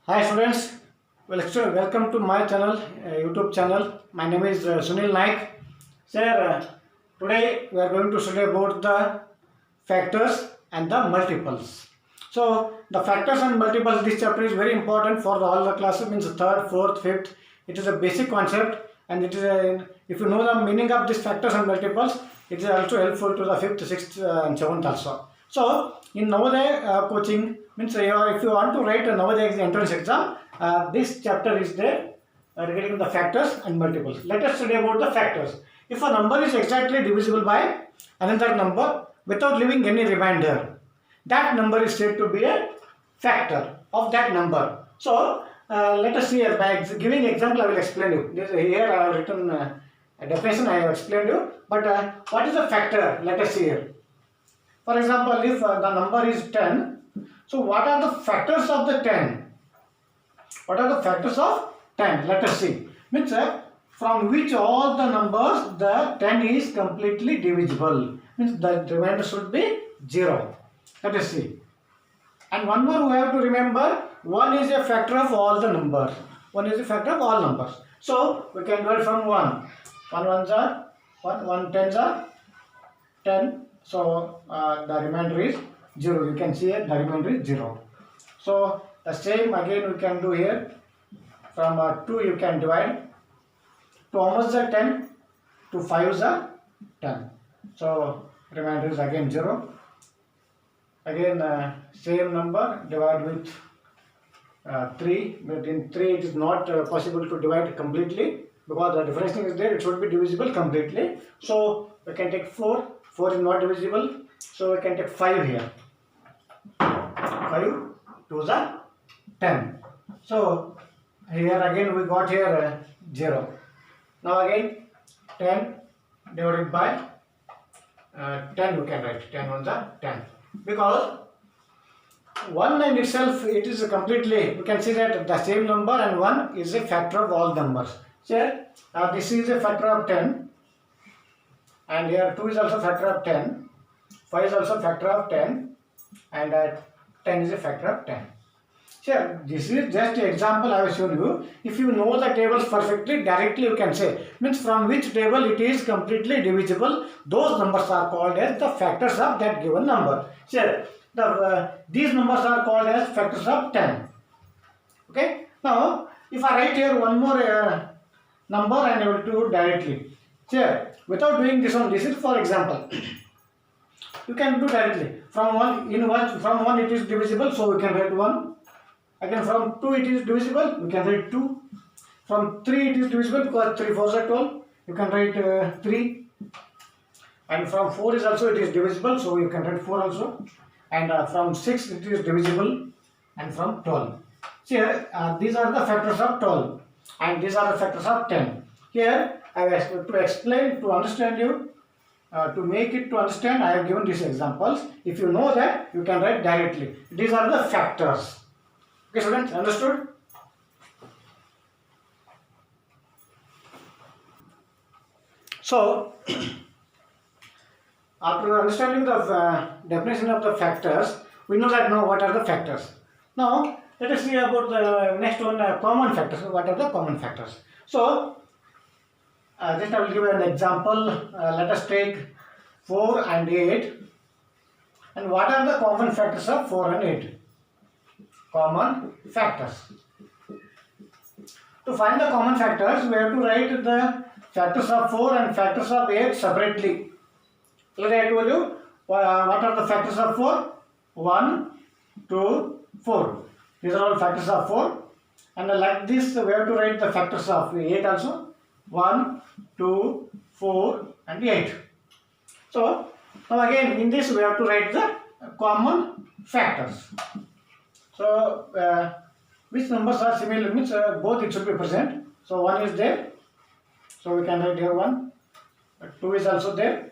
Hi students, welcome to my channel, YouTube channel. My name is Sunil Naik. Sir, today we are going to study about the factors and the multiples. So the factors and multiples, this chapter is very important for all the classes, means third, fourth, fifth. It is a basic concept, and it is if you know the meaning of these factors and multiples, it is also helpful to the fifth, sixth, and seventh also. So in Navodaya coaching, means if you want to write a Navodaya entrance exam, this chapter is there regarding the factors and multiples. Let us study about the factors. If a number is exactly divisible by another number without leaving any remainder, that number is said to be a factor of that number. So let us see here, by giving example I will explain you. Here I have written a definition, I have explained you, but what is a factor? Let us see here. For example, if the number is 10, so what are the factors of the 10? What are the factors of 10? Let us see. Means from which all the numbers the 10 is completely divisible. Means the remainder should be 0. Let us see. And one more we have to remember, 1 is a factor of all the numbers. 1 is a factor of all numbers. So we can go from 1. 1 ones are 1, 1 tens are 10. So the remainder is 0. You can see it, the remainder is 0. So the same again we can do here. From 2 you can divide. 2 how much are 10? 2 5s are 10. So remainder is again 0. Again same number divide with 3. But in 3 it is not possible to divide completely, because the differentiation is there. It should be divisible completely. So we can take 4. 4 is not divisible, so we can take 5 here. 5 2s are 10. So here again we got here 0. Now again 10 divided by 10 we can write. 10 ones are 10. Because 1 in itself, it is completely, we can see that the same number and 1 is a factor of all numbers. So this is a factor of 10. And here 2 is also factor of 10, 5 is also factor of 10, and 10 is a factor of 10. Sure, this is just an example I have shown you. If you know the tables perfectly, directly you can say, means from which table it is completely divisible, those numbers are called as the factors of that given number. Sure, these numbers are called as factors of 10. Okay, now if I write here one more number and I will do directly. Here, without doing this one, this is for example. You can do directly. From 1 it is divisible, so we can write 1. Again from 2 it is divisible, we can write 2. From 3 it is divisible because 3 4s are 12. You can write 3. And from 4 is also it is divisible, so you can write 4 also. And from 6 it is divisible, and from 12. See here, these are the factors of 12, and these are the factors of 10. Here I have to explain, to understand you, to make it to understand, I have given these examples. If you know that, you can write directly. These are the factors. Okay students, understood? So after understanding the definition of the factors, we know that now what are the factors. Now let us see about the next one, common factors. What are the common factors? So just I will give an example. Let us take 4 and 8. And what are the common factors of 4 and 8? Common factors. To find the common factors, we have to write the factors of 4 and factors of 8 separately. Let I told you what are the factors of 4? 1, 2, 4. These are all factors of 4. And like this, we have to write the factors of 8 also. 1, 2, 4 and 8. So now again in this we have to write the common factors. So which numbers are similar, means both it should be present. So 1 is there, so we can write here 1. 2 is also there,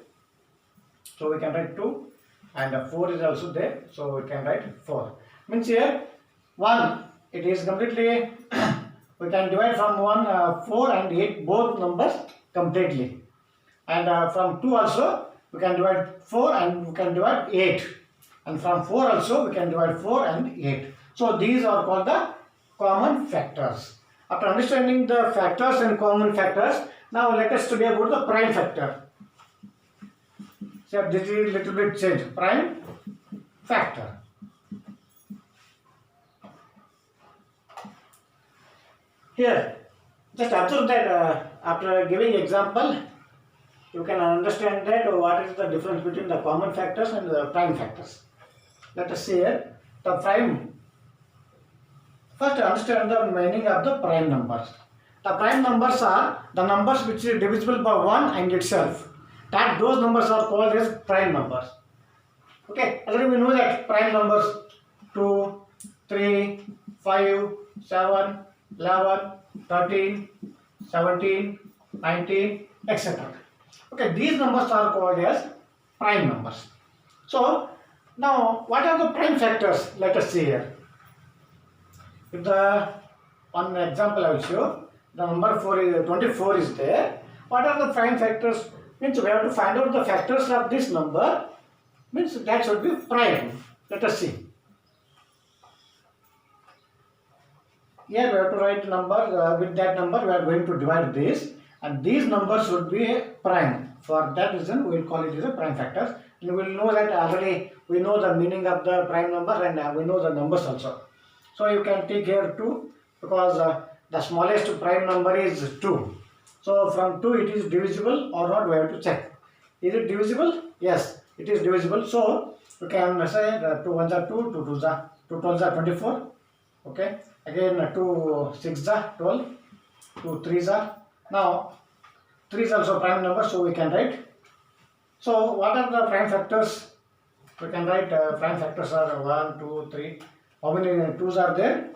so we can write 2. And 4 is also there, so we can write 4. Means here 1, it is completely we can divide from 4 and 8 both numbers completely. And from 2 also we can divide 4 and we can divide 8. And from 4 also we can divide 4 and 8. So these are called the common factors. After understanding the factors and common factors, now let us study about the prime factor. So this is little bit change. Prime factor. Here, just observe that after giving example, you can understand that what is the difference between the common factors and the prime factors. Let us see here the prime. First, understand the meaning of the prime numbers. The prime numbers are the numbers which is divisible by 1 and itself. That those numbers are called as prime numbers. Okay, already we know that prime numbers 2, 3, 5, 7, 11, 13, 17, 19, etc. Okay, these numbers are called as prime numbers. So, now what are the prime factors? Let us see here. If the one example I will show, the number 24 is there. What are the prime factors? Means we have to find out the factors of this number. Means that should be prime. Let us see. Here we have to write number, with that number we are going to divide this, and these numbers should be prime. For that reason we will call it as a prime factors. And we will know that already we know the meaning of the prime number, and we know the numbers also. So you can take here 2, because the smallest prime number is 2. So from 2 it is divisible or not, we have to check. Is it divisible? Yes, it is divisible. So you can say 2 1s are 2, 2 2s are 2 12s are 24. Okay. Again 2 6s are 12, 2 3s are. Now 3 is also prime number, so we can write. So what are the prime factors? We can write prime factors are 1, 2, 3. How many 2s are there?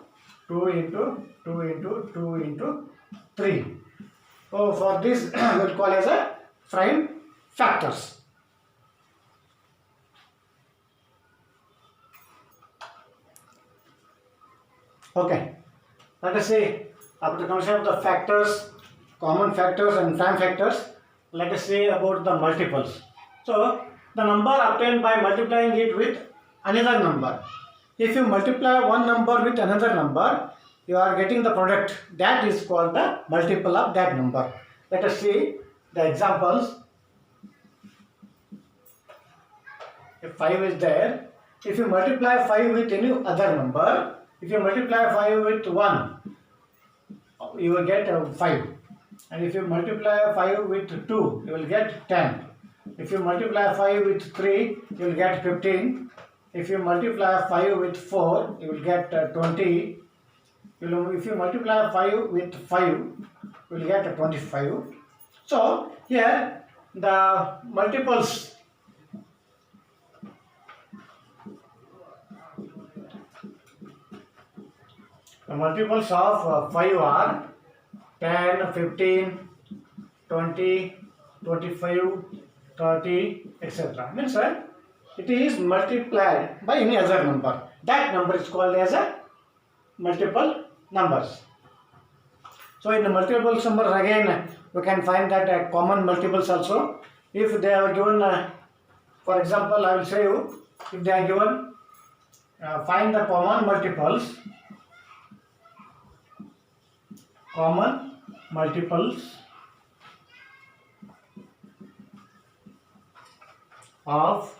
2 into 2 into 2 into 3. So for this we will call as a prime factors. Okay. Let us see after the concept of the factors, common factors and prime factors. Let us see about the multiples. So the number obtained by multiplying it with another number. If you multiply one number with another number, you are getting the product. That is called the multiple of that number. Let us see the examples. If 5 is there, if you multiply 5 with any other number, if you multiply 5 with 1, you will get 5. And if you multiply 5 with 2, you will get 10. If you multiply 5 with 3, you will get 15. If you multiply 5 with 4, you will get 20. If you multiply 5 with 5, you will get 25. So, here the multiples. The multiples of 5 are 10, 15, 20, 25, 30, etc. Means it is multiplied by any other number. That number is called as a multiple numbers. So in the multiple numbers again we can find that common multiples also. If they are given, for example, I will show you. If they are given, find the common multiples. Common multiples of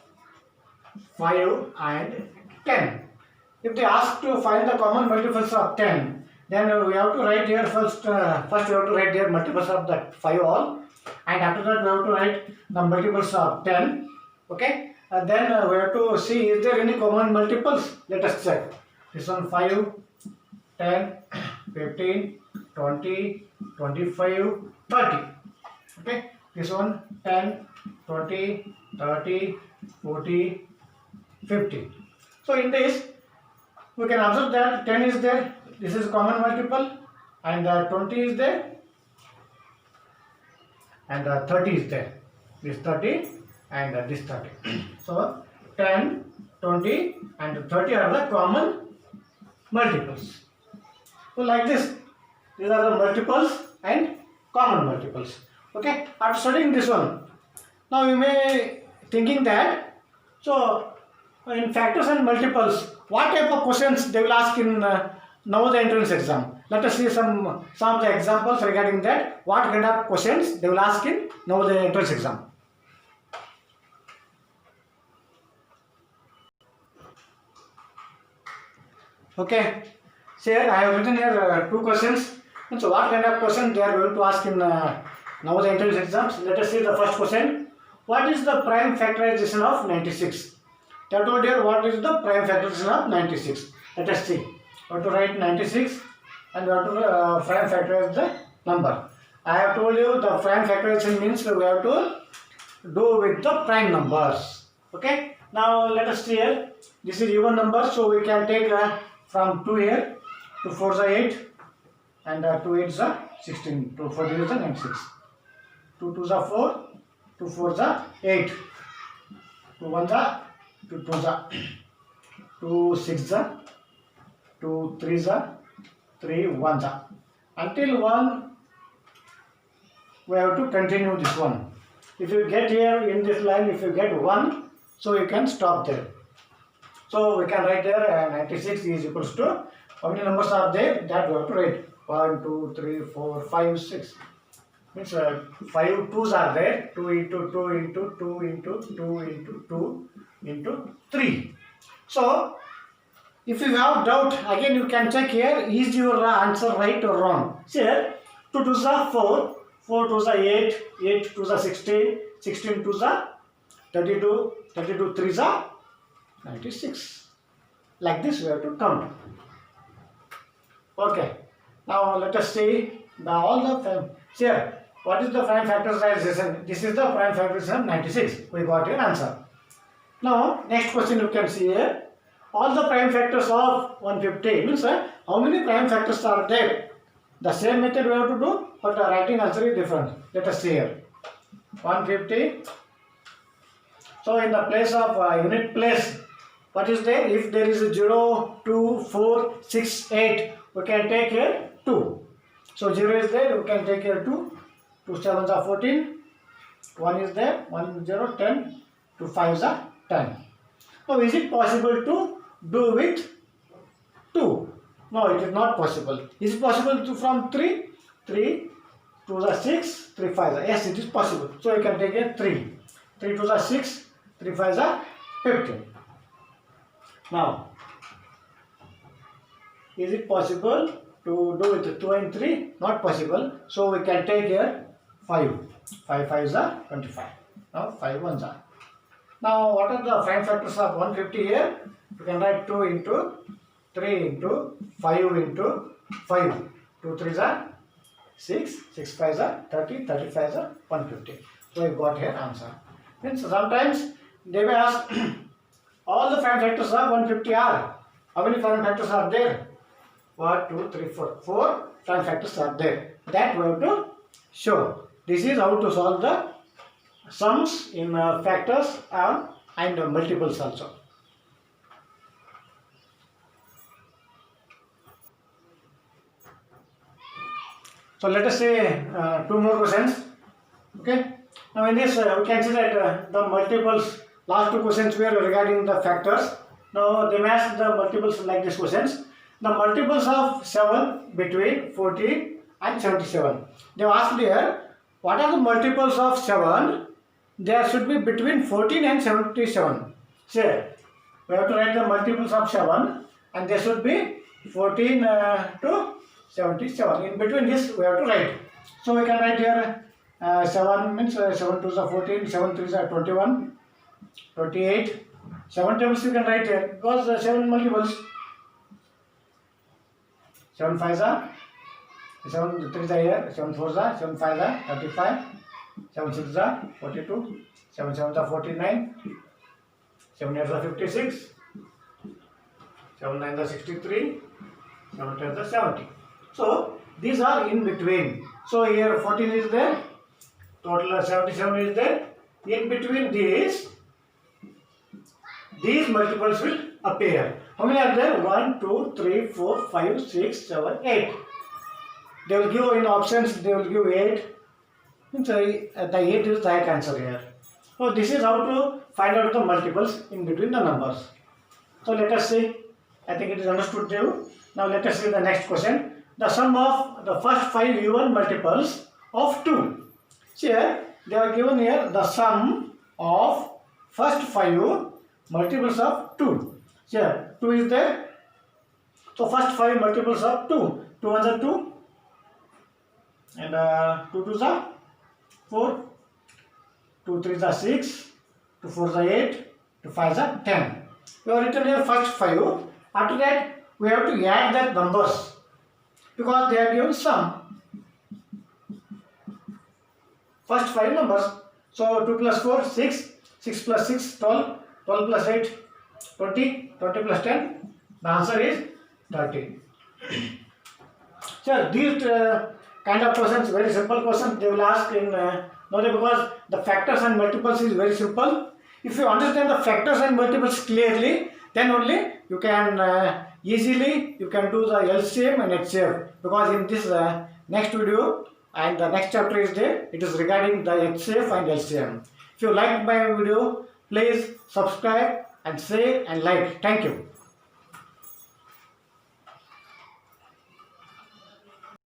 5 and 10. If they ask to find the common multiples of 10, then we have to write here first we have to write here multiples of that 5 all, and after that we have to write the multiples of 10. Okay, then we have to see is there any common multiples. Let us check. This one 5, 10, 15, 20, 25, 30. Okay, this one 10, 20, 30, 40, 50. So in this we can observe that 10 is there, this is common multiple, and 20 is there, and 30 is there, this 30 and this 30. So 10, 20 and 30 are the common multiples. So like this, these are the multiples and common multiples. Okay, after studying this one, now you may thinking that, so in factors and multiples, what type of questions they will ask in now the entrance exam. Let us see some of the examples regarding that. What kind of questions they will ask in now the entrance exam. Okay, so here I have written here two questions. So what kind of question they are going to ask in now the entrance exams? Let us see the first question. What is the prime factorization of 96? They have told here what is the prime factorization of 96. Let us see. We have to write 96 and we have to prime factorize the number. I have told you the prime factorization means we have to do with the prime numbers. Okay. Now let us see here. This is even number, so we can take from 2 here, 2 4 is 8 and 2 8 is 16, 2 4 is 96, 2 2 is 4, 2 4 is 8, 2 1 is 2 2 is 2 6 is 2 3 is 3 1 is. Until 1 we have to continue this one. If you get here in this line, if you get 1, so you can stop there. So we can write there 96 is equals to, how many numbers are there? That we have to write 1 2 3 4 5 6. Means 5 2s are there. 2 into 2 into 2 into 2 into 2 into 3. So if you have doubt, again you can check here, is your answer right or wrong. See here, 2 2s are 4, 4 2s are 8, 8 2s are 16, 16 2s are 32, 32 3s are 96. Like this we have to count. Okay. Now let us see all the here. What is the prime factorization? This is the prime factorization of 96. We got your answer. Now next question you can see here. All the prime factors of 150 means how many prime factors are there? The same method we have to do, but the writing answer is different. Let us see here. 150. So in the place of unit place, what is there? If there is a 0, 2, 4, 6, 8, we can take here 2. So 0 is there, we can take here 2. 2 7s are 14. 1 is there, 1 0, 10. 2 5s are 10. Now is it possible to do with 2? No, it is not possible. Is it possible to from 3? 3, 2s are 6, 3 5s are. Yes, it is possible. So you can take here 3. 3 2s are 6, 3 5s are 15. Now, is it possible to do with 2 and 3? Not possible. So we can take here 5. 5 5s are 25. Now 5 1s are. Now what are the prime factors of 150 here? You can write 2 into 3 into 5 into 5. 2 3s are 6, 6 5s are 30, 35s are 150. So you got here answer. Means sometimes they may ask all the prime factors of 150 are. How many prime factors are there? 1, 2, 3, 4. 4 prime factors are there. That we have to show. This is how to solve the sums in factors and multiples also. So let us say 2 more questions. Okay. Now in this we can see that the multiples, last 2 questions were regarding the factors. Now they match the multiples like these questions. The multiples of 7 between 14 and 77. They have asked here, what are the multiples of 7? There should be between 14 and 77. Say, we have to write the multiples of 7 and there should be 14 to 77. In between this we have to write. So we can write here 7 means 7 2s are 14, 7 3s are 21, 28. 7 tables you can write here because 7 multiples. 7 5s are 7 3s are here, 7 4s are 7 5s are 35, 7 6s are 42, 7 7s are 49, 7 8s are 56, 7 9s are 63, 7 10s are 70. So these are in between. So here 14 is there, total 77 is there. In between these multiples will appear. How many are there? 1, 2, 3, 4, 5, 6, 7, 8. They will give in options, they will give 8. So the 8 is the right answer here. So this is how to find out the multiples in between the numbers. So let us see I think it is understood to you. Now let us see the next question. The sum of the first 5 even multiples of 2. See here, they are given here the sum of first 5 multiples of 2. See here, 2 is there. So first 5 multiples of 2. 2 ones are 2 and 2 twos are 4. 2 threes are 6. 2 fours are 8. 2 fives are 10. We have written here first 5. After that, we have to add that numbers because they are given sum. First 5 numbers. So 2 plus 4, 6. 6 plus 6, 12. 12 plus 8, 20. 20 plus 10. The answer is 30. So these kind of questions, very simple questions, they will ask in knowledge because the factors and multiples is very simple. If you understand the factors and multiples clearly, then only you can easily you can do the LCM and HCF, because in this next video and the next chapter is there, it is regarding the HCF and LCM. If you like my video, please subscribe and share and like. Thank you.